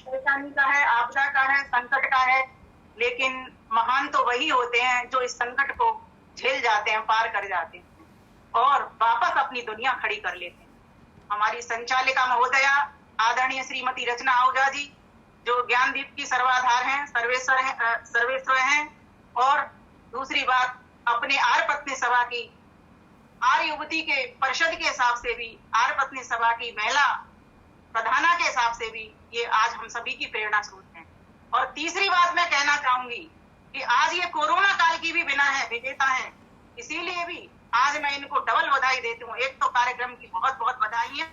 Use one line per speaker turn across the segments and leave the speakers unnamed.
परेशानी का है, आपदा का है, संकट का है, लेकिन महान तो वही होते हैं जो इस संकट को झेल जाते हैं, पार कर जाते हैं और वापस अपनी दुनिया खड़ी कर लेते हैं। हमारी संचालिका महोदया आदरणीय श्रीमती रचना आहूजा जी, जो ज्ञानदीप की सर्वाधार हैं, सर्वेश्वर हैं, और दूसरी बात अपने आर्य पत्नी सभा की आर्य युवती के परिषद के हिसाब से भी, आर्य पत्नी सभा की महिला प्रधाना के हिसाब से भी ये आज हम सभी की प्रेरणा स्रोत है। और तीसरी बात मैं कहना चाहूंगी कि आज ये कोरोना काल की भी विजेता है, इसीलिए भी आज मैं इनको डबल बधाई देती हूँ। एक तो कार्यक्रम की बहुत बहुत बधाई है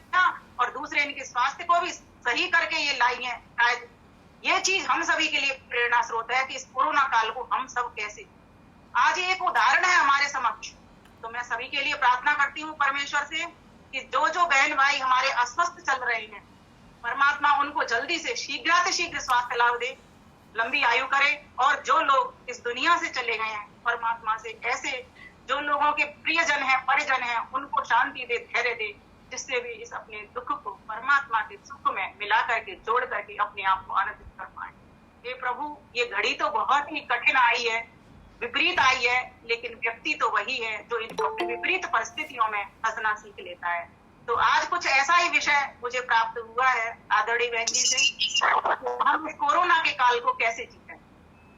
और दूसरे इनके स्वास्थ्य को भी सही करके ये लाई है। शायद ये चीज हम सभी के लिए प्रेरणा स्रोत है कि इस कोरोना काल को हम सब कैसे, आज ये एक उदाहरण है हमारे समक्ष। तो मैं सभी के लिए प्रार्थना करती हूँ परमेश्वर से कि जो बहन भाई हमारे अस्वस्थ चल रहे हैं, परमात्मा उनको जल्दी से शीघ्र स्वास्थ्य लाभ दे, लंबी आयु करे, और जो लोग इस दुनिया से चले गए हैं, परमात्मा से ऐसे जो लोगों के प्रियजन हैं, परिजन हैं, उनको शांति दे, धैर्य दे, जिससे भी इस अपने दुख को परमात्मा के सुख में मिला करके, जोड़ करके अपने आप को आनंदित कर पाए। हे प्रभु, ये घड़ी तो बहुत ही कठिन आई है, विपरीत आई है, लेकिन व्यक्ति तो वही है जो इन विपरीत परिस्थितियों में हंसना सीख लेता है। तो आज कुछ ऐसा ही विषय मुझे प्राप्त हुआ है आदरणीय बहन जी से, हम इस कोरोना के काल को कैसे जीते।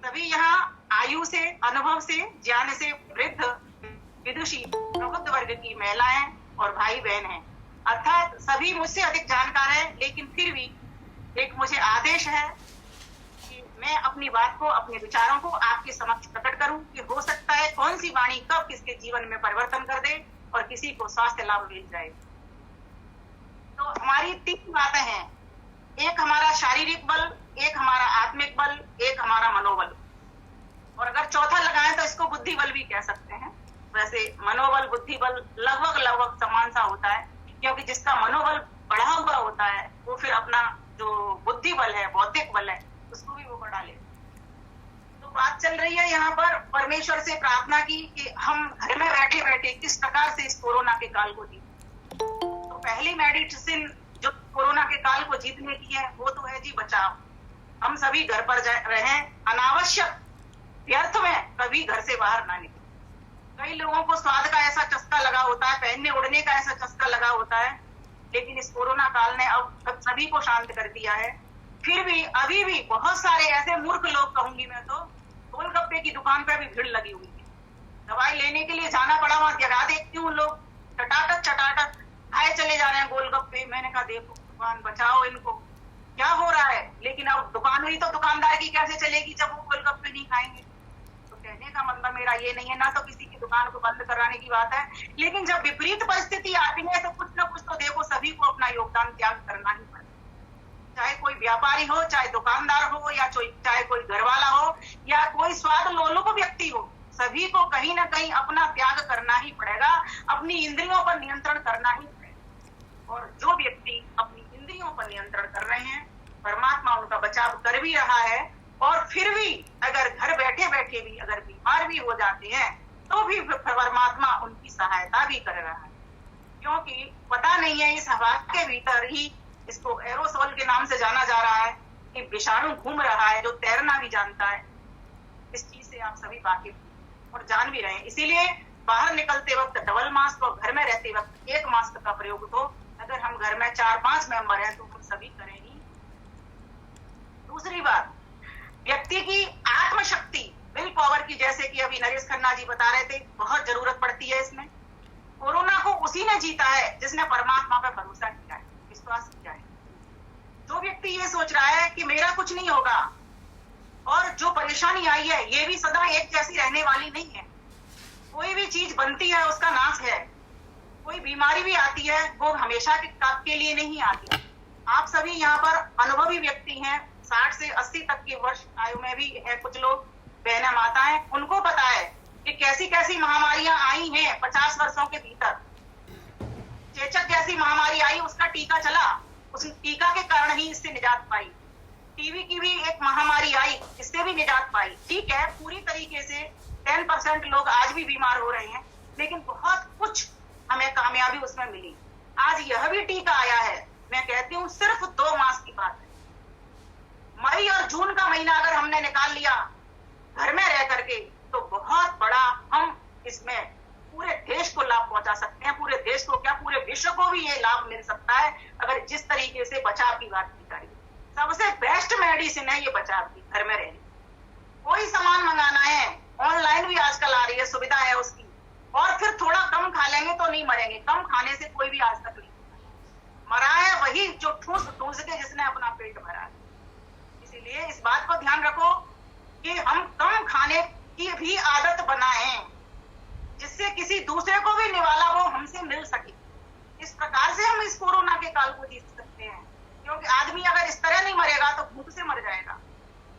सभी यहाँ आयु से, अनुभव से, ज्ञान से वृद्ध, विदुषी, प्रबुद्ध वर्ग की महिलाएं और भाई बहन हैं, अर्थात सभी मुझसे अधिक जानकार हैं, लेकिन फिर भी एक मुझे आदेश है कि मैं अपनी बात को, अपने विचारों को आपके समक्ष प्रकट करूं कि हो सकता है कौन सी वाणी कब किसके जीवन में परिवर्तन कर दे और किसी को स्वास्थ्य लाभ मिल जाए। तो हमारी तीन बातें हैं, एक हमारा शारीरिक बल, एक हमारा आत्मिक बल, एक हमारा मनोबल, और अगर चौथा लगाएं तो इसको बुद्धि बल भी कह सकते हैं। वैसे मनोबल बुद्धि बल लगभग समान सा होता है, क्योंकि जिसका मनोबल बढ़ा हुआ होता है वो फिर अपना जो बुद्धि बल है, बौद्धिक बल है, उसको भी वो बढ़ा ले। तो बात चल रही है यहाँ पर परमेश्वर से प्रार्थना की कि हम घर में बैठे बैठे किस प्रकार से इस कोरोना के काल को जीते। तो पहली मेडिसिन जो कोरोना के काल को जीतने की है वो तो है जी बचाव। हम सभी घर पर रहें, अनावश्यक व्यर्थ में कभी घर से बाहर ना निकले। कई लोगों को स्वाद का ऐसा चस्का लगा होता है, पहनने उड़ने का ऐसा चस्का लगा होता है, लेकिन इस कोरोना काल ने अब सभी को शांत कर दिया है। फिर भी अभी भी बहुत सारे ऐसे मूर्ख लोग, कहूंगी मैं तो, गोलगप्पे की दुकान पे भी भीड़ लगी हुई है। दवाई लेने के लिए जाना पड़ा, वहां जगह देखती हूँ लोग चटाटक खाए चले जा रहे हैं गोलगप्पे। मैंने कहा देखो दुकान बचाओ, इनको क्या हो रहा है। लेकिन अब दुकान हुई तो दुकानदार की कैसे चलेगी जब वो गोलगप्पे नहीं खाएंगे। तो कहने का मतलब मेरा ये नहीं है ना तो किसी की दुकान को बंद कराने की बात है, लेकिन जब विपरीत परिस्थिति आती है तो कुछ ना कुछ तो देखो सभी को अपना योगदान त्याग करना ही पड़ेगा। चाहे कोई व्यापारी हो, चाहे दुकानदार हो, या चाहे कोई घरवाला हो, या कोई स्वाद लोलुप व्यक्ति हो, सभी को कहीं ना कहीं अपना त्याग करना ही पड़ेगा, अपनी इंद्रियों पर नियंत्रण करना ही पड़ेगा। और जो व्यक्ति अपनी इंद्रियों पर नियंत्रण कर रहे हैं, परमात्मा उनका बचाव कर भी रहा है, और फिर भी अगर घर बैठे बैठे भी अगर बीमार भी हो जाते हैं तो भी परमात्मा उनकी सहायता भी कर रहा है। क्योंकि पता नहीं है इस हवा के भीतर ही, इसको एरोसोल के नाम से जाना जा रहा है, कि विषाणु घूम रहा है जो तैरना भी जानता है। इस चीज से आप सभी वाकिफ और जान भी रहे हैं। इसीलिए बाहर निकलते वक्त डबल मास्क और घर में रहते वक्त एक मास्क का प्रयोग हो। अगर हम घर में 4-5 मेंबर हैं तो हम सभी करें ही। दूसरी बात, व्यक्ति की आत्मशक्ति, विल पावर की, जैसे कि अभी नरेश खन्ना जी बता रहे थे, बहुत जरूरत पड़ती है इसमें। कोरोना को उसी ने जीता है जिसने परमात्मा पर भरोसा किया है, विश्वास किया है। जो व्यक्ति ये सोच रहा है कि मेरा कुछ नहीं होगा, और जो परेशानी आई है ये भी सदा एक जैसी रहने वाली नहीं है। कोई भी चीज बनती है उसका नाश है, कोई बीमारी भी आती है वो हमेशा के लिए नहीं आती। आप सभी यहाँ पर अनुभवी व्यक्ति हैं, 60 से 80 तक के वर्ष आयु में भी है कुछ लोग, बहना माताएं, उनको पता है कि कैसी कैसी महामारियां आई हैं 50 वर्षों के भीतर। चेचक जैसी महामारी आई, उसका टीका चला, उस टीका के कारण ही इससे निजात पाई। टीवी की भी एक महामारी आई, इससे भी निजात पाई। ठीक है, पूरी तरीके से 10% लोग आज भी बीमार हो रहे हैं, लेकिन बहुत कुछ हमें कामयाबी उसमें मिली। आज यह भी टीका आया है, मैं कहती हूँ सिर्फ 2 मास की बात है। मई और जून का महीना अगर हमने निकाल लिया घर में रह करके, तो बहुत बड़ा हम इसमें पूरे देश को लाभ पहुंचा सकते हैं। पूरे देश को क्या, पूरे विश्व को भी ये लाभ मिल सकता है अगर जिस तरीके से बचाव की बात की जाए। सबसे बेस्ट मेडिसिन है ये बचाव की, घर में रहने। कोई सामान मंगाना है, ऑनलाइन भी आजकल आ रही है, सुविधा है उसकी, और फिर थोड़ा कम खा लेंगे तो नहीं मरेंगे। कम खाने से कोई भी आज तक नहीं मरा है, वही जो ठूस ठूस के जिसने अपना पेट भरा है। इसीलिए इस बात को ध्यान रखो कि हम कम खाने की भी आदत बनाएं, जिससे किसी दूसरे को भी निवाला वो हमसे मिल सके। इस प्रकार से हम इस कोरोना के काल को जीत सकते हैं, क्योंकि आदमी अगर इस तरह नहीं मरेगा तो भूख से मर जाएगा।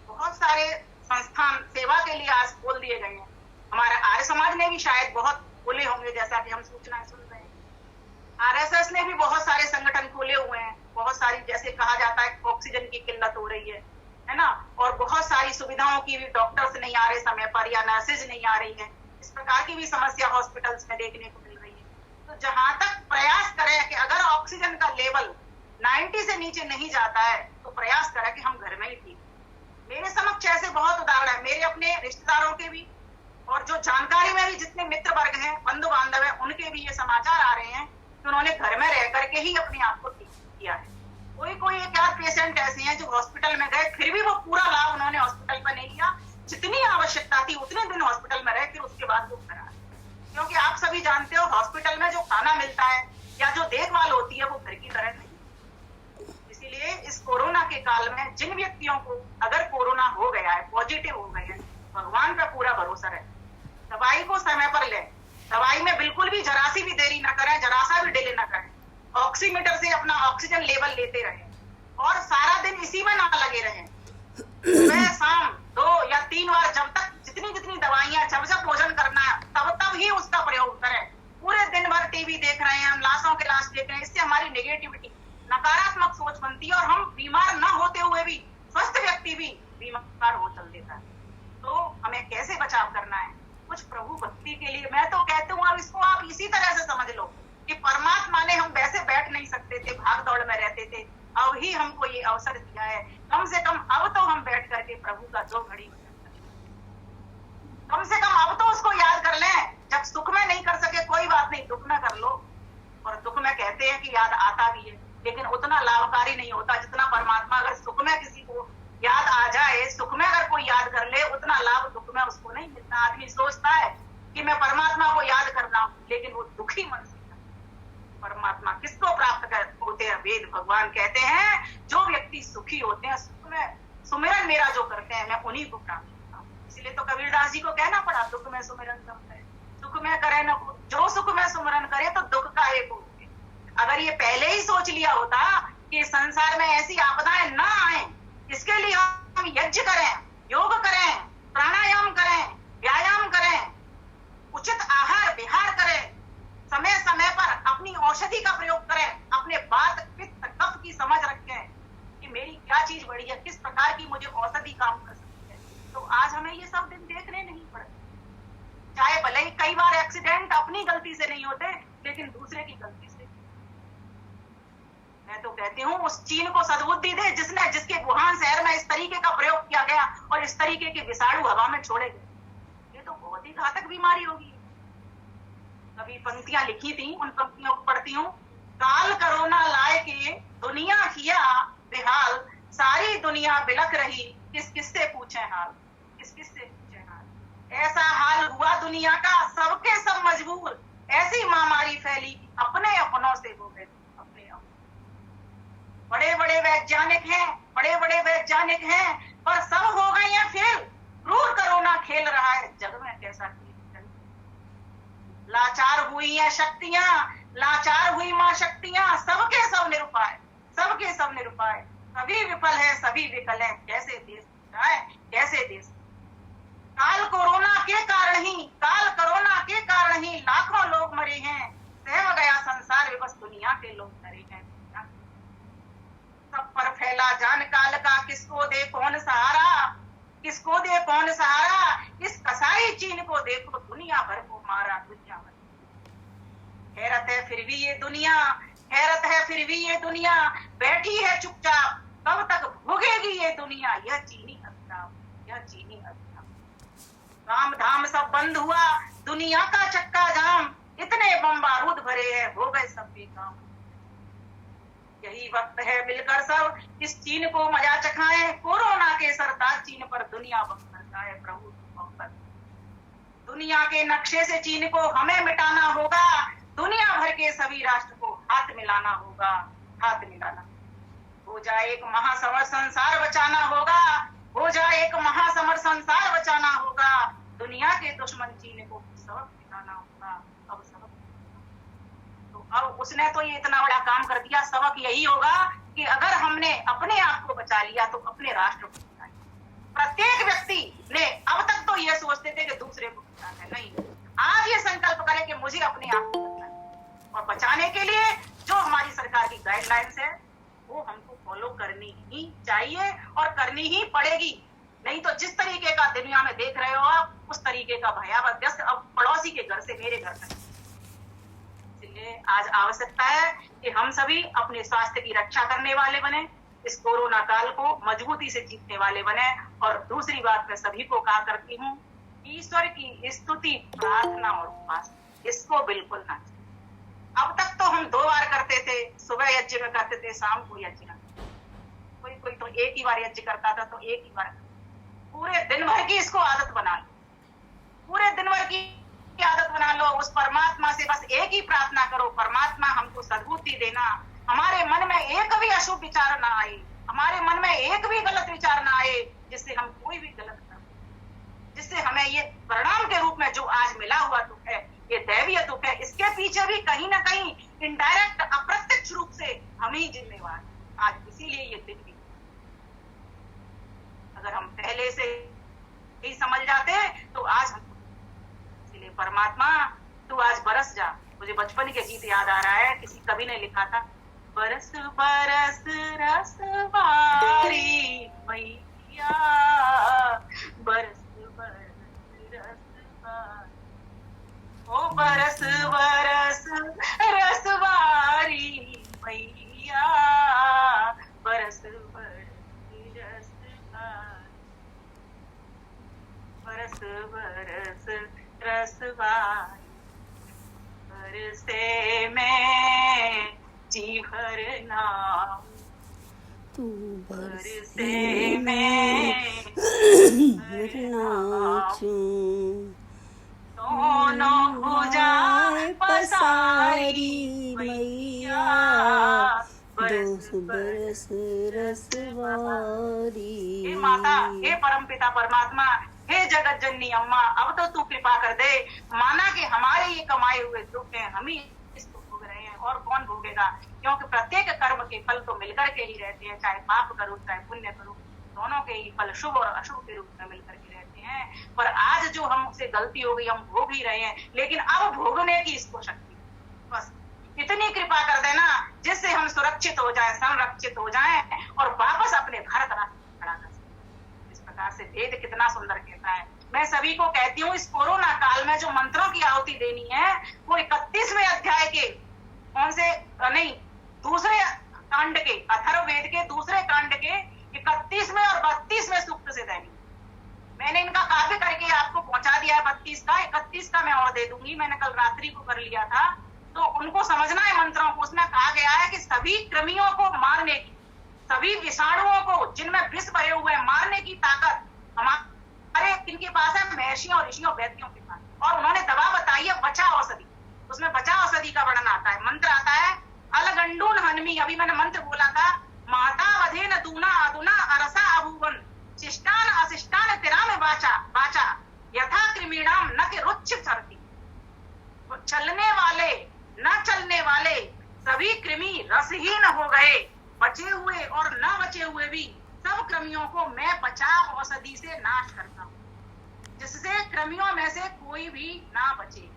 बहुत सारे संस्थान सेवा के लिए आज खोल दिए गए हैं। हमारा आर्य समाज ने भी शायद बहुत खोले होंगे, जैसा कि हम सूचनाएं सुन रहे हैं। आरएसएस ने भी बहुत सारे संगठन खोले हुए हैं। बहुत सारी, जैसे कहा जाता है ऑक्सीजन की किल्लत हो रही है ना, और बहुत सारी सुविधाओं की भी, डॉक्टर्स नहीं आ रहे समय पर या नर्सेज नहीं आ रही है, इस प्रकार की भी समस्या हॉस्पिटल्स में देखने को मिल रही है। तो जहां तक प्रयास करें कि अगर ऑक्सीजन का लेवल 90 से नीचे नहीं जाता है तो प्रयास करें कि हम घर में ही ठीक। मेरे समक्ष ऐसे बहुत उदाहरण है, मेरे अपने रिश्तेदारों के भी, और जो जानकारी में भी जितने मित्र वर्ग हैं, बंधु बांधव है, उनके भी ये समाचार आ रहे हैं कि उन्होंने घर में रह करके ही अपने आप को ठीक किया है। कोई एक आध पेशेंट ऐसे हैं जो हॉस्पिटल में गए, फिर भी वो पूरा लाभ उन्होंने हॉस्पिटल पर नहीं लिया। जितनी आवश्यकता थी उतने दिन हॉस्पिटल में रहे, फिर उसके बाद वो घर आए। क्योंकि आप सभी जानते हो हॉस्पिटल में जो खाना मिलता है या जो देखभाल होती है वो घर की तरह नहीं। इसीलिए इस कोरोना के काल में जिन व्यक्तियों को अगर कोरोना हो गया है, पॉजिटिव हो गए हैं, भगवान पर पूरा भरोसा रहे, दवाई को समय पर लें, दवाई में बिल्कुल भी जरा सी भी देरी ना करें, जरा सा भी डिले ना करें, ऑक्सीमीटर से अपना ऑक्सीजन लेवल लेते रहें और सारा दिन इसी में ना लगे रहें। सुबह शाम 2 या 3 बार, जब तक जितनी दवाइयां, जब भोजन करना है तब ही उसका प्रयोग करें। पूरे दिन भर टीवी देख रहे हैं, हम लाशों के लाश देख रहे हैं, इससे हमारी नेगेटिविटी, नकारात्मक सोच बनती है और हम बीमार न होते हुए भी, स्वस्थ व्यक्ति भी बीमार हो चल देता है। तो हमें कैसे बचाव करना है? कुछ प्रभु भक्ति के लिए मैं तो कहती हूँ, अब इसको आप इसी तरह से समझ लो कि परमात्मा ने, हम वैसे बैठ नहीं सकते थे, भाग दौड़ में रहते थे, अब ही हमको ये अवसर दिया है। कम से कम अब तो हम बैठ करके प्रभु का जो घड़ी, कम से कम अब तो उसको याद कर लें। जब सुख में नहीं कर सके कोई बात नहीं, दुख में कर लो। और दुख में कहते हैं कि याद आता भी है, लेकिन उतना लाभकारी नहीं होता जितना परमात्मा, अगर सुख में किसी को याद आ जाए, सुख में अगर कोई याद कर ले, उतना लाभ दुख में उसको नहीं मिलता। आदमी सोचता है कि मैं परमात्मा को याद कर रहा हूं, लेकिन वो दुखी मन से। परमात्मा किसको प्राप्त होते हैं? वेद भगवान कहते हैं जो व्यक्ति सुखी होते हैं, सुख में सुमिरन मेरा जो करते हैं, मैं उन्हीं को प्राप्त होता हूँ। इसलिए तो कबीरदास जी को कहना पड़ा, दुख में सुमिरन कम करे, सुख में करे न, जो सुख में सुमिरन करे तो दुख का एक हो। अगर ये पहले ही सोच लिया होता कि संसार में ऐसी आपदाएं ना आए, इसके लिए हम यज्ञ करें, योग करें, प्राणायाम करें, व्यायाम करें, उचित आहार विहार करें, समय समय पर अपनी औषधि का प्रयोग करें, अपने वात पित्त कफ की समझ रखें कि मेरी क्या चीज बड़ी है, किस प्रकार की मुझे औषधि काम कर सकती है, तो आज हमें ये सब दिन देखने नहीं पड़े। चाहे भले ही कई बार एक्सीडेंट अपनी गलती से नहीं होते, लेकिन दूसरे की गलती से। मैं तो कहती हूँ उस चीन को सद्बुद्धि दे जिसके वुहान शहर में इस तरीके का प्रयोग किया गया और इस तरीके के विषाणु हवा में छोड़े गए। ये तो बहुत ही घातक बीमारी होगी। कभी पंक्तियां लिखी थी, उन पंक्तियों को पढ़ती हूँ। काल करोना लाए के दुनिया किया बेहाल, सारी दुनिया बिलख रही, किस किससे पूछे हाल, किस किससे पूछे हाल। ऐसा हाल हुआ दुनिया का, सबके सब मजबूर, ऐसी महामारी फैली अपने अपनों से हो गए। बड़े बड़े वैज्ञानिक हैं, पर सब हो गए हैं फेल। क्रूर कोरोना खेल रहा है जग में कैसा खेल। लाचार हुई है शक्तियां, लाचार हुई मां शक्तियां, सबके सब निरुपाय, सबके सब निरुपाय। सभी विफल है, सभी विकल है, कैसे देश जाए, कैसे देश। काल कोरोना के कारण ही लाखों लोग मरे हैं, सहम गया संसार विवश, दुनिया के लोग मरे हैं। सब पर फैला जान काल का किसको दे कौन सहारा, किसको दे कौन सहारा, इस कसाई चीन को देखो दुनिया भर को मारा, दुनिया भर। हैरत है फिर भी ये दुनिया, हैरत है फिर भी ये दुनिया बैठी है चुपचाप, कब तक भोगेगी ये दुनिया, यह चीनी अभिशाप, यह चीनी अभिशाप। काम धाम सब बंद हुआ, दुनिया का चक्का जाम, इतने बम बारूद भरे हैं, हो गए सब बेकाम। यही वक्त है मिलकर सब इस चीन को मजा चखाएं, कोरोना के सरताज चीन पर दुनिया बम बरसाए, प्रभु मोहब्बत। दुनिया के नक्शे से चीन को हमें मिटाना होगा, दुनिया भर के सभी राष्ट्र को हाथ मिलाना होगा, हाथ मिलाना। हो जाए एक महासमर संसार बचाना होगा, हो जाए एक महासमर संसार बचाना होगा, दुनिया के दुश्मन चीन को सबक सिखाना होगा। अब सबक तो अब उसने तो ये इतना बड़ा काम कर दिया, सबक यही होगा कि अगर हमने अपने आप को बचा लिया तो अपने राष्ट्र को बचाएं। प्रत्येक व्यक्ति ने अब तक तो ये सोचते थे कि दूसरे को बचाना है, नहीं, आज ये संकल्प करें कि मुझे अपने आप को बचाना है, और बचाने के लिए जो हमारी सरकार की गाइडलाइंस है वो हमको फॉलो करनी ही चाहिए और करनी ही पड़ेगी। नहीं तो जिस तरीके का दुनिया में देख रहे हो आप, उस तरीके का भयावह व्यस्त अब पड़ोसी के घर से मेरे घर तक। इसलिए आज आवश्यकता है कि हम सभी अपने स्वास्थ्य की रक्षा करने वाले बने, इस कोरोना काल को मजबूती से जीतने वाले बने। और दूसरी बात मैं सभी को कहा करती हूँ, ईश्वर की स्तुति, प्रार्थना और उपासना, इसको बिल्कुल ना। अब तक तो हम 2 बार करते थे, सुबह यज्ञ में करते थे, शाम को यज्ञ करते, कोई कोई तो एक ही बार यज्ञ करता था, तो एक ही बार। पूरे दिन भर की इसको आदत बना लो, पूरे दिन भर की आदत बना लो। उस परमात्मा से बस एक ही प्रार्थना करो, परमात्मा हमको सद्बुद्धि देना, हमारे मन में एक भी अशुभ विचार ना आए, हमारे मन में एक भी गलत विचार ना आए, जिससे हम कोई भी गलत कर, जिससे हमें ये परिणाम के रूप में जो आज मिला हुआ दुख है, ये दैवीय दुख है, इसके पीछे भी कहीं ना कहीं इनडायरेक्ट, अप्रत्यक्ष रूप से हम ही जिम्मेवार। आज इसीलिए ये दिन भी, अगर हम पहले से ही समझ जाते तो आज हम, इसलिए परमात्मा तू आज बरस जा। मुझे बचपन के गीत याद आ रहा है, किसी कवि ने लिखा था, बरस बरस रस बारी मैया, बरस बरस रस बारी, ओ बरस बरस रस बारी मैया, बरस बरस रस बारी, बरस बरस रस बारी, बरसे में जी भर नाम,
तू
बरसे में
भर नाचूं,
दोनों हो जाए पसारी मैया,
बरस बरस रसवारी।
हे माता, हे परमपिता परमात्मा, हे जगत जननी अम्मा, अब तो तू कृपा कर दे। माना कि हमारे ये कमाए हुए दुख हैं, हम ही इसको भोग रहे हैं, और कौन भोगेगा, क्योंकि प्रत्येक कर्म के फल तो मिलकर के ही रहते हैं, चाहे पाप करो चाहे पुण्य करो, दोनों के ही फल शुभ और अशुभ के रूप में मिलकर के रहते हैं। पर आज जो हमसे गलती हो गई, हम भोग ही रहे हैं, लेकिन अब भोगने की इसको शक्ति, बस इतनी कृपा कर देना जिससे हम सुरक्षित हो जाए, संरक्षित हो जाए और वापस अपने भारत राष्ट्र खड़ा कर सकें। इस प्रकार से वेद कितना सुंदर कहता है। मैं सभी को कहती हूँ, इस कोरोना काल में जो मंत्रों की आहुति देनी है वो 31वें अध्याय के कौन से नहीं, दूसरे कांड के, अथर्ववेद के दूसरे कांड के 31वें और 32वें सूक्त से देनी। मैंने इनका काव्य करके आपको पहुंचा दिया है 32 का, 31 का मैं और दे दूंगी, मैंने कल रात्रि को कर लिया था, तो उनको समझना है मंत्रों को। उसमें कहा गया है कि सभी कृमियों को मारने की, सभी विषाणुओं को जिनमें विष भरे हुए मारने की ताकत हमारे किनके पास है, महर्षियों और ऋषियों वैद्यों के पास। और उन्होंने दवा बताई है बचा औषधि, उसमें बचा औषधि का वर्णन आता है। मंत्र आता है अलगंडून हनमी, अभी मैंने मंत्र बोला था, माता वधेन दूना अदुना अरसा अभुवन शिष्टान अशिष्टान तिराम वाचा वाचा यथा कृमीणाम न के रुच्छ चरती। चलने वाले न चलने वाले सभी कृमि रसहीन हो गए, बचे हुए और न बचे हुए भी सब कृमियों को मैं बचा औषधि से नाश करता हूँ, जिससे कृमियों में से कोई भी ना बचे।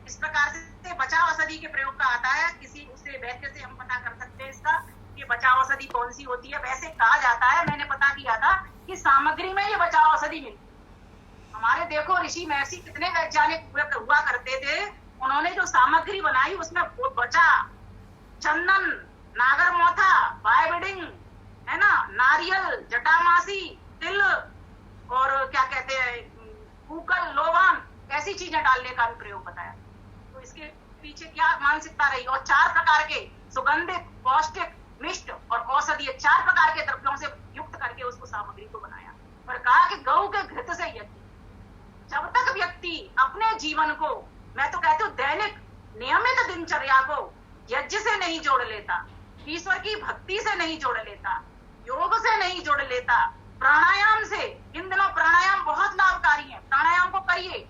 इस प्रकार से बचा औषधि के प्रयोग का आता है। किसी उससे वैद्य से हम पता कर सकते हैं इसका, ये बचाव औषधि कौन सी होती है। वैसे कहा जाता है, मैंने पता किया था कि सामग्री में ये बचाव औषधि मिलती है। हमारे देखो ऋषि महर्षि कितने वैज्ञानिक हुआ करते थे, उन्होंने जो सामग्री बनाई उसमें बचा चंदन, नागर मोथा, बायबिडिंग, है ना, नारियल, जटामासी, तिल और क्या कहते हैं कूकल, लोबान, ऐसी चीजें डालने का भी प्रयोग बताया। तो इसके पीछे क्या मानसिकता रही। और 4 प्रकार के सुगंधित, पौष्टिक, मिष्ट और औषधीय 4 प्रकार के द्रव्यों से युक्त करके उसको सामग्री को बनाया। और कहा कि गौ के घृत से यज्ञ। जब तक व्यक्ति अपने जीवन को, मैं तो कहती हूँ दैनिक नियमित दिनचर्या को यज्ञ से नहीं जोड़ लेता, ईश्वर की भक्ति से नहीं जोड़ लेता, योग से नहीं जोड़ लेता, प्राणायाम से, इन दिनों प्राणायाम बहुत लाभकारी है, प्राणायाम को करिए।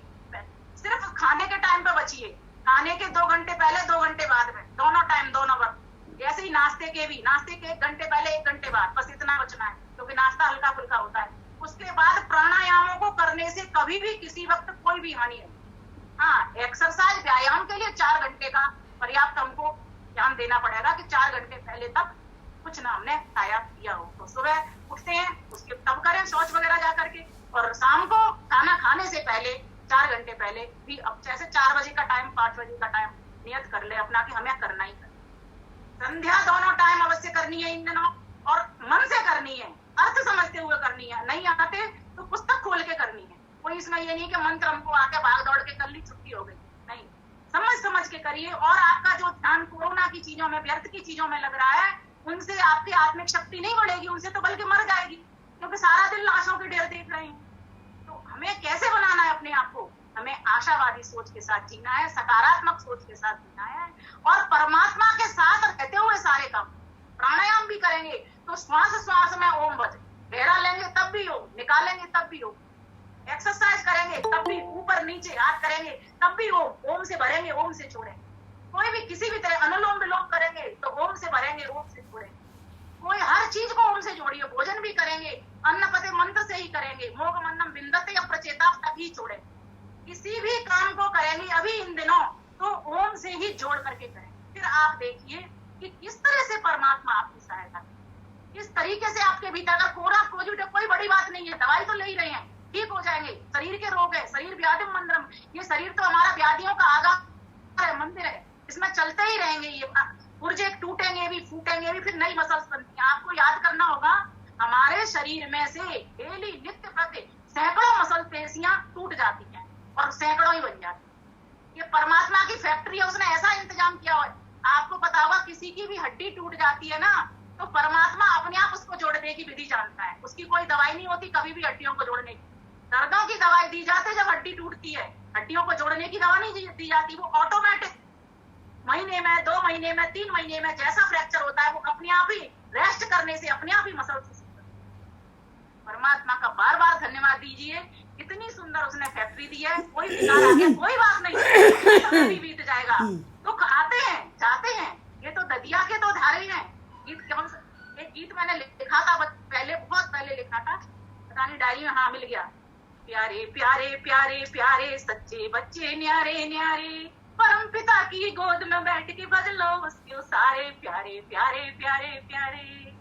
सिर्फ खाने के टाइम पे बचिए, खाने के 2 घंटे पहले 2 घंटे बाद में, दोनों टाइम दोनों वक्त। ऐसे ही नाश्ते के 1 घंटे पहले 1 घंटे बाद, बस इतना बचना है क्योंकि नाश्ता हल्का फुल्का होता है। उसके बाद प्राणायामों को करने से कभी भी किसी वक्त कोई भी हानि नहीं। हाँ, एक्सरसाइज व्यायाम के लिए 4 घंटे का पर्याप्त हमको ध्यान देना पड़ेगा कि 4 घंटे पहले तक कुछ ना हमने खाया पिया हो। तो सुबह उठते हैं उसके तब करें शौच वगैरह जा करके, और शाम को खाना खाने से पहले 4 घंटे पहले भी, अब जैसे 4 बजे का टाइम, 5 बजे का टाइम नियत कर ले अपना कि हमें करना ही करना। संध्या दोनों टाइम अवश्य करनी है इन दिनों, और मन से करनी है, अर्थ समझते हुए करनी है। नहीं आते तो पुस्तक खोल के करनी है। कोई इसमें ये नहीं कि मंत्र हमको आके भाग दौड़ के कर ली, छुट्टी हो गई, नहीं, समझ समझ के करिए। और आपका जो ध्यान कोरोना की चीजों में, व्यर्थ की चीजों में लग रहा है, उनसे आपकी आत्मिक शक्ति नहीं बढ़ेगी, उनसे तो बल्कि मर जाएगी, क्योंकि सारा दिन लाशों के ढेर देख रहे हैं। तो हमें कैसे बनाना है अपने आप को, हमें आशावादी सोच के साथ जीना है, सकारात्मक सोच के साथ जीना है, और परमात्मा के साथ रहते हुए सारे काम। प्राणायाम भी करेंगे तो श्वास श्वास में ओम बजे, गहरा लेंगे तब भी हो, निकालेंगे तब भी हो। एक्सरसाइज करेंगे तब भी, ऊपर नीचे हाथ करेंगे तब भी ओम से भरेंगे, ओम से छोड़ेंगे। कोई भी किसी भी तरह अनुलोम विलोम करेंगे तो ओम से भरेंगे, ओम से छोड़ेंगे। कोई हर चीज को ओम से जोड़िए। भोजन भी करेंगे अन्न पते मंत्र से ही करेंगे, मोग मन्नम बिंदते या प्रचेता तभी छोड़ेंगे। किसी भी काम को करेंगे अभी इन दिनों तो ओम से ही जोड़ करके करें। फिर आप देखिए कि किस तरह से परमात्मा आपकी सहायता करें, किस तरीके से आपके भीतर। अगर कोई बड़ी बात नहीं है, दवाई तो ले ही रहे हैं, ठीक हो जाएंगे। शरीर के रोग है, शरीर व्याधि मंदिरम, ये शरीर तो हमारा व्याधियों का आगार है, मंदिर है, इसमें चलते ही रहेंगे। ये पुर्जे टूटेंगे भी, फूटेंगे भी, फिर नई मसल्स बनती हैं। आपको याद करना होगा, हमारे शरीर में से डेली नित्य प्रति सैकड़ों मसल पेशियां टूट जाती हैं और सैकड़ों ही बन जाती हैं। ये परमात्मा की फैक्ट्री है, उसने ऐसा इंतजाम किया हुआ है। आपको पता होगा किसी की भी हड्डी टूट जाती है ना, तो परमात्मा अपने आप उसको जोड़ने की विधि जानता है। उसकी कोई दवाई नहीं होती कभी भी हड्डियों को जोड़ने की। दर्दों की दवाई दी जाती है जब हड्डी टूटती है, हड्डियों को जोड़ने की दवा नहीं दी जाती। वो ऑटोमेटिक महीने में, 2 महीने में, 3 महीने में जैसा फ्रैक्चर होता है वो अपने आप ही रेस्ट करने से अपने आप ही मसल। परमात्मा का बार बार धन्यवाद दीजिए, इतनी सुंदर उसने फैक्ट्री दी है। कोई बिगाड़ आ गया कोई बात नहीं, समय भी बीत जाएगा। दुख आते हैं जाते हैं, ये तो ददिया के तो धारे हैं। एक गीत मैंने लिखा था पहले, बहुत पहले लिखा था, पता नहीं डायरी में, हाँ मिल गया। प्यारे प्यारे प्यारे प्यारे सच्चे बच्चे न्यारे न्यारे, परम पिता की गोद में बैठ के बदलो उसके सारे प्यारे प्यारे प्यारे प्यारे।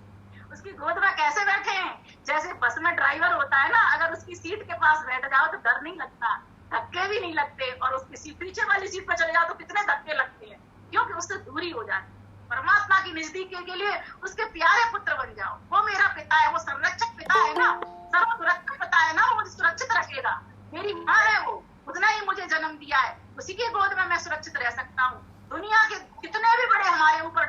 उसकी गोद में कैसे बैठे हैं, जैसे बस में ड्राइवर होता है ना, अगर उसकी सीट के पास बैठ जाओ तो डर नहीं लगता, धक्के भी नहीं लगते, और उसकी पीछे वाली सीट पर चले जाओ तो कितने धक्के लगते हैं, क्योंकि उससे दूरी हो जाती है। परमात्मा की नजदीकी के लिए उसके प्यारे पुत्र बन जाओ। वो मेरा पिता है, वो संरक्षक पिता है ना, सर्व सुरक्षक पिता है ना, वो मुझे सुरक्षित रखेगा। मेरी माँ है, वो उसने ही मुझे जन्म दिया है, उसी के गोद में मैं सुरक्षित रह सकता हूँ। दुनिया के कितने भी बड़े हमारे ऊपर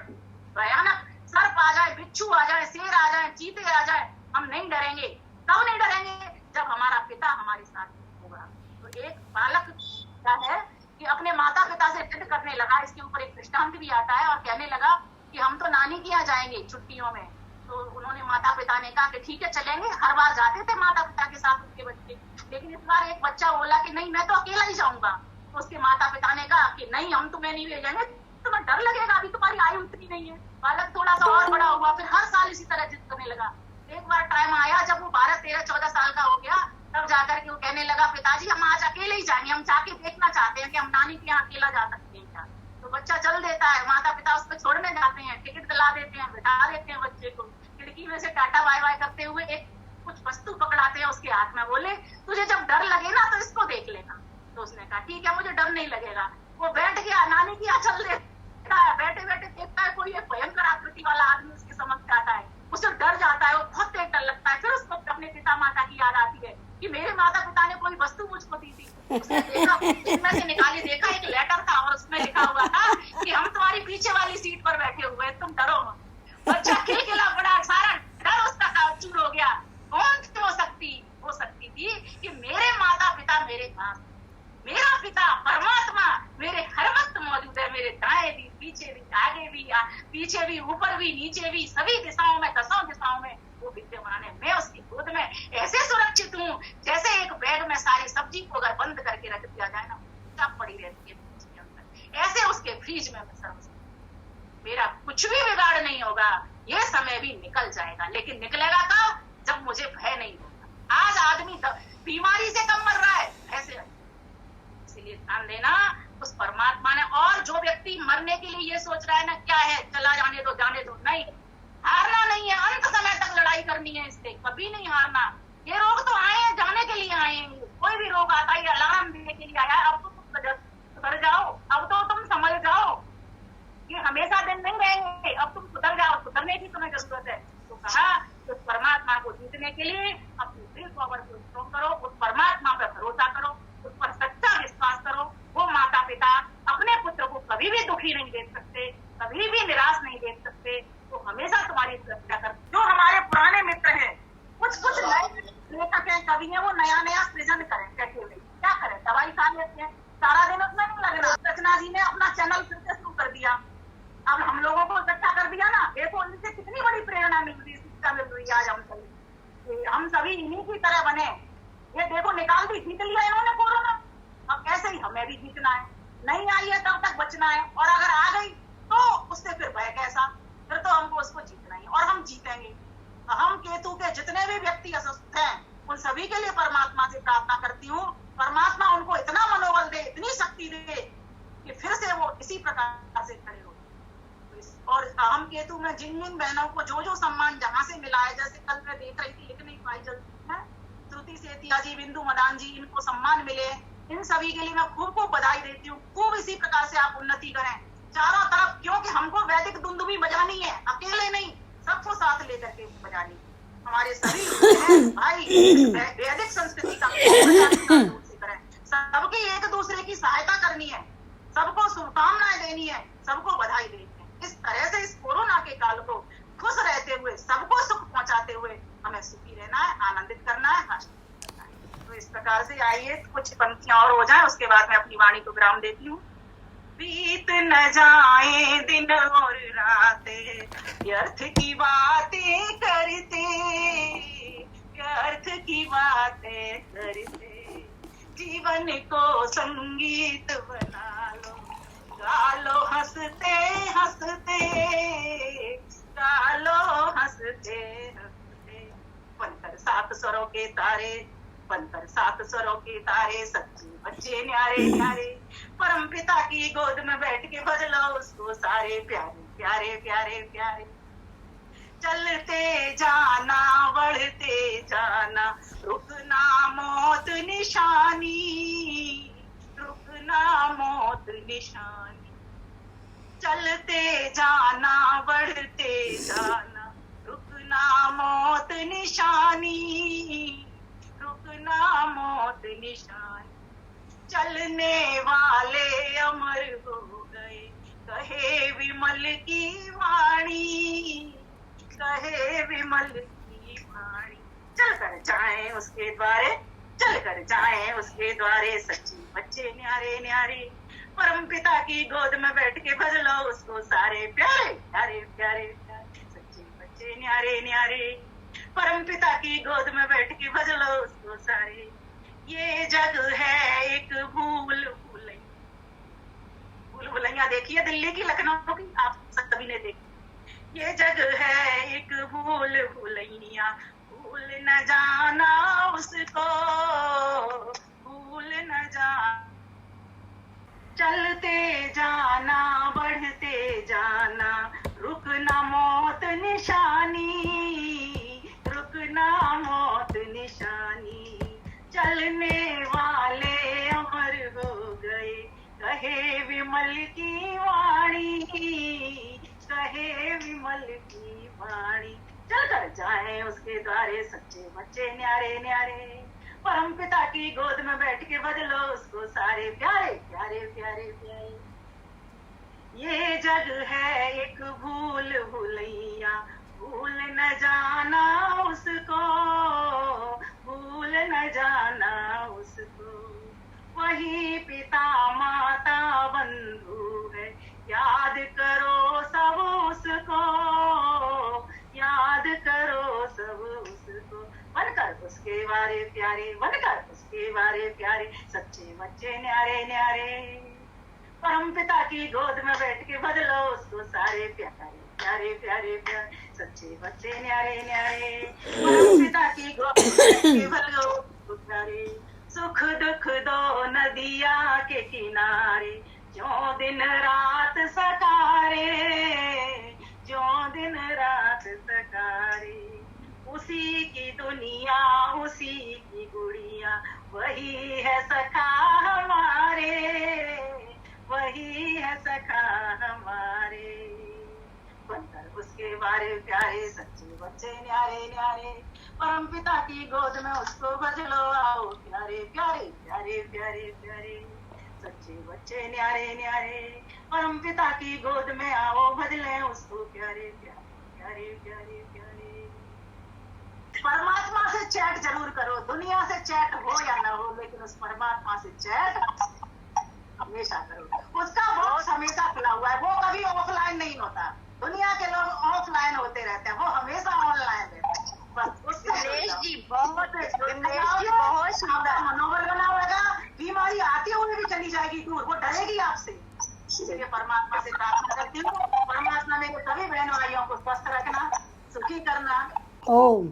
भयानक सर्प आ जाए, बिच्छू आ जाए, शेर आ जाए, चीते आ जाए, हम नहीं डरेंगे। कब नहीं डरेंगे, जब हमारा पिता हमारे साथ होगा। तो एक बालक क्या है कि अपने माता पिता से जिद करने लगा। इसके ऊपर एक दृष्टांत भी आता है, और कहने लगा कि हम तो नानी के यहाँ जाएंगे छुट्टियों में। तो उन्होंने माता पिता ने कहा कि ठीक है चलेंगे। हर बार जाते थे माता पिता के साथ उनके बच्चे, लेकिन इस बार एक बच्चा बोला कि नहीं मैं तो अकेला ही जाऊंगा। तो उसके माता पिता ने कहा कि नहीं हम तुम्हें नहीं ले जाएंगे, तुम्हें डर लगेगा, अभी तुम्हारी आयु इतनी नहीं है। बालक थोड़ा सा और बड़ा हुआ, फिर हर साल इसी तरह जिद करने लगा। एक बार टाइम आया जब वो 12, 13, 14 साल का हो गया, तब जाकर के वो कहने लगा पिताजी हम आज अकेले ही जाएंगे, हम जाके देखना चाहते हैं कि हम नानी के यहाँ अकेला जा सकते हैं क्या। तो बच्चा चल देता है, माता पिता पे छोड़ने जाते हैं, टिकट दिला देते हैं, बिठा देते हैं बच्चे को, खिड़की में से टाटा बाय बाय करते हुए एक कुछ वस्तु पकड़ाते हैं उसके हाथ में, बोले तुझे जब डर लगे ना तो इसको देख लेना। तो उसने कहा ठीक है मुझे डर नहीं लगेगा। वो बैठ गया, नानी की आंचल देखता है, बैठे बैठे देखता है कोई एक भयंकर आकृति वाला आदमी उसके समक्ष आता है, उसे डर जाता है, वो बहुत तेज डर लगता है। फिर उसको अपने पिता माता की याद आती है कि मेरे माता पिता ने कोई वस्तु मुझको दी थी। उसने देखा, उसमें से निकाली, देखा एक लेटर था और उसमें लिखा हुआ था कि हम तुम्हारी पीछे वाली सीट पर बैठे हुए, तुम डरो मत। बच्चा खिलखिला पड़ा, सारा डर उसका चूर हो गया। कौन सी वो शक्ति थी कि मेरे माता पिता मेरे पास, मेरा पिता परमात्मा मेरे हर वक्त मौजूद है, मेरे दाएं भी, पीछे भी, आगे भी, पीछे भी, ऊपर भी, नीचे भी, सभी दिशाओं में, 10 दिशाओं में वो विद्यमान है। मैं उसकी गोद में ऐसे सुरक्षित हूँ जैसे एक बैग में सारी सब्जी को अगर बंद करके रख दिया जाए ना, सब पड़ी रहती है फ्रिज के अंदर, ऐसे उसके फ्रिज में मैं सर्वस्व। मेरा कुछ भी बिगाड़ नहीं होगा, ये समय भी निकल जाएगा, लेकिन निकलेगा कब? जब मुझे भय नहीं होगा। आज आदमी बीमारी से कम मर रहा है, ऐसे। इसलिए ध्यान देना उस परमात्मा ने। और जो व्यक्ति मरने के लिए ये सोच रहा है ना, क्या है चला जाने दो, जाने दो, नहीं, हारना नहीं है, अंत समय तक लड़ाई करनी है, इससे कभी नहीं हारना। ये रोग तो आए हैं, जाने के लिए आए हैं, कोई भी रोग आता है अलार्म देने के लिए आया है। अब तो तुम सुधर जाओ, अब तो तुम समझ जाओ, ये हमेशा दिन नहीं रहेंगे, अब तुम सुधर जाओ, सुधरने की तुम्हें जरूरत है। तो कहा उस परमात्मा को जीतने के लिए अपनी दिल पावर को स्ट्रॉन्ग करो, उस परमात्मा पर भरोसा करो, उस पर सच्चा विश्वास करो। वो माता पिता अपने पुत्र को कभी भी दुखी नहीं देख सकते, कभी भी निराश नहीं देख सकते, तो हमेशा तुम्हारी सुरक्षा कर। जो हमारे पुराने मित्र हैं, कुछ नए लेखक हैं, कवि हैं, वो नया नया सृजन करें, कैसे हुए क्या करें, दवाई खा लेते हैं, सारा दिन उसमें नहीं लगना। रचना जी ने अपना चैनल फिर से शुरू कर दिया, अब हम लोगों को इकट्ठा कर दिया ना, देखो इनसे कितनी बड़ी प्रेरणा मिल रही, शिक्षा मिल रही है। आज हम सभी इन्हीं की तरह बने। ये देखो निकाल दी, जीत लिया इन्होंने कोरोना, अब ऐसे ही हमें भी जीतना है। नहीं आई है तब तक बचना है, और अगर आ गई तो उससे फिर भय कैसा, फिर तो हमको उसको जीतना ही, और हम जीतेंगे। हम केतु के जितने भी व्यक्ति अस्वस्थ हैं, उन सभी के लिए परमात्मा से प्रार्थना करती हूँ, परमात्मा उनको इतना मनोबल दे, इतनी शक्ति दे कि फिर से वो इसी प्रकार से खड़े हो। और हम केतु में जिन जिन बहनों को जो जो सम्मान जहां से मिला है, जैसे कल मैं देख रही थी, लिख नहीं पाई जल्दी है, श्रुति सेतिया जी, बिंदु मदान जी, इनको सम्मान मिले, इन सभी के लिए मैं खूब खूब बधाई देती हूँ। खूब इसी प्रकार से आप उन्नति करें चारों तरफ, क्योंकि हमको वैदिक दुंदुभी बजानी है, अकेले नहीं, सबको साथ लेकर के बजानी। हमारे सभी भाई वैदिक संस्कृति का करें, सबकी एक दूसरे की सहायता करनी है, सबको शुभकामनाएं देनी है, सबको बधाई देनी है। इस तरह से इस कोरोना के काल को खुश रहते हुए, सबको सुख पहुंचाते हुए हमें सुखी रहना है, आनंदित करना है, हर्षित करना है। तो इस प्रकार से आइए कुछ पंक्तियां और हो जाए, उसके बाद मैं अपनी वाणी को विराम देती हूँ। बीत न जाए दिन और रातें, व्यर्थ की बातें करते, व्यर्थ की बातें करते, जीवन को संगीत बना लो, गा लो हंसते हंसते, गा लो हंसते हंसते। बनकर 7 स्वरों के तारे, बनकर 7 स्वरों के तारे, सच्चे बच्चे न्यारे न्यारे, परम पिता की गोद में बैठ के भज लो उसको सारे, प्यारे प्यारे प्यारे प्यारे। चलते जाना, बढ़ते जाना, रुकना मौत निशानी, रुकना मौत निशानी। चलते जाना, बढ़ते जाना, रुकना मौत निशानी, रुकना मौत निशानी। चलने वाले अमर हो गए, कहे विमल की वाणी, कहे विमल की वाणी। चल कर जाएं उसके द्वारे, चल कर जाएं उसके द्वारे, सच्चे बच्चे न्यारे न्यारे, परम पिता की गोद में बैठ के भज लो उसको सारे, प्यारे प्यारे प्यारे प्यारे, सच्चे बच्चे न्यारे न्यारे, परम पिता की गोद में बैठ के भज लो उसको सारे। ये जग है एक भूल भुलैया, भूल भुलैया देखिए दिल्ली की, लखनऊ की, आप सभी ने देखी। ये जग है एक भूल भुलैया, भूल न जाना उसको, भूल न जाना। चलते जाना, बढ़ते जाना, चलकर जाएं उसके द्वारे सच्चे बच्चे न्यारे न्यारे, परम पिता की गोद में बैठ के बदलो उसको सारे प्यारे प्यारे प्यारे प्यारे। ये जग है एक भूल भुलैया, भूल न जाना उसको, भूल न जाना उसको। वही पिता माता बंधु है, याद करो सब उसको, याद करो सब उसको। बनकर उसके वारे प्यारे, बनकर उसके वारे प्यारे, सच्चे बच्चे न्यारे न्यारे, परम पिता की गोद में बैठ के बदलो उसको सारे प्यारे प्यारे प्यारे प्यारे, सच्चे बच्चे न्यारे न्यारे, परम पिता की गोद में बैठ के बदलो उसको प्यारे। सुख दुख दो नदिया के किनारे, जो दिन रात सकारे, जो दिन रात सकारे। उसी की दुनिया उसी की गुड़िया, वही है सखा हमारे, वही है सखा हमारे। बनकर उसके बारे प्यारे, सच्चे बच्चे न्यारे न्यारे, परम पिता की गोद में उसको बदलो आओ प्यारे प्यारे प्यारे प्यारे प्यारे, सच्चे बच्चे न्यारे न्यारे, परम पिता की गोद में आओ बदले उसको प्यारे प्यारे प्यारे प्यारे प्यारे। परमात्मा से चैट जरूर करो, दुनिया से चैट हो या ना हो, लेकिन उस परमात्मा से चैट हमेशा करो। उसका बॉक्स हमेशा खुला हुआ है, वो कभी ऑफलाइन नहीं होता। दुनिया के लोग ऑफलाइन होते रहते हैं, वो हमेशा ऑनलाइन रहते हैं। बस
विमलेश जी बहुत
आपका मनोबल बना होगा, बीमारी आती हुई भी चली जाएगी दूर, वो डरेगी आपसे। इसलिए परमात्मा से प्रार्थना करती हूँ, परमात्मा ने सभी बहन भाइयों को स्वस्थ रखना, सुखी करना।
ओ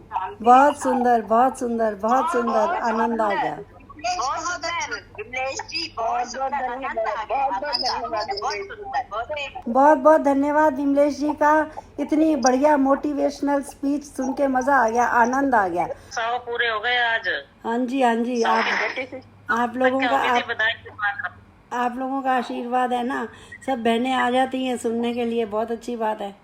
बहुत सुंदर बहुत सुंदर बहुत सुंदर, आनंद आ गया।
बहुत सुंदर विमलेश जी, बहुत सुंदर, आनंद आ गया, बहुत सुंदर।
बहुत बहुत धन्यवाद विमलेश जी का, इतनी बढ़िया मोटिवेशनल स्पीच सुन के मजा आ गया, आनंद आ गया।
100 पूरे हो गए आज।
हाँ जी हाँ जी, आप लोगों का आशीर्वाद है ना, सब बहनें आ जाती हैं सुनने के लिए, बहुत अच्छी बात है।